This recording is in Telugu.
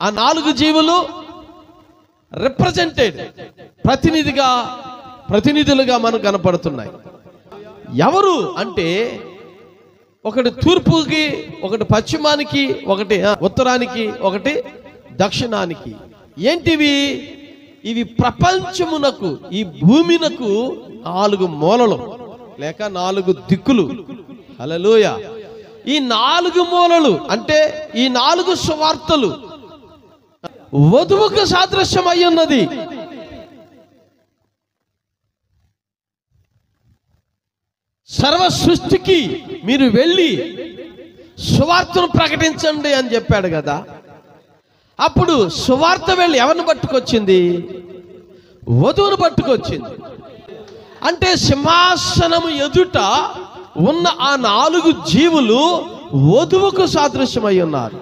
ఆ 4 జీవులు రిప్రజెంటెడ్, ప్రతినిధులుగా మనకు కనపడుతున్నాయి. ఎవరు అంటే ఒకటి తూర్పుకి, ఒకటి పశ్చిమానికి, ఒకటి ఉత్తరానికి, ఒకటి దక్షిణానికి. ఏంటివి? ఇవి ప్రపంచమునకు, ఈ భూమినకు 4 మూలలు లేక 4 దిక్కులు. హల్లెలూయా. ఈ 4 మూలలు అంటే ఈ 4 సువార్తలు వధువుకు సాదృశ్యం అయి ఉన్నది. సర్వ సృష్టికి మీరు వెళ్ళి సువార్తను ప్రకటించండి అని చెప్పాడు కదా. అప్పుడు సువార్త వెళ్ళి ఎవరిని పట్టుకొచ్చింది? వధువును పట్టుకొచ్చింది. అంటే సింహాసనము ఎదుట ఉన్న ఆ 4 జీవులు వధువుకు సాదృశ్యమై ఉన్నారు.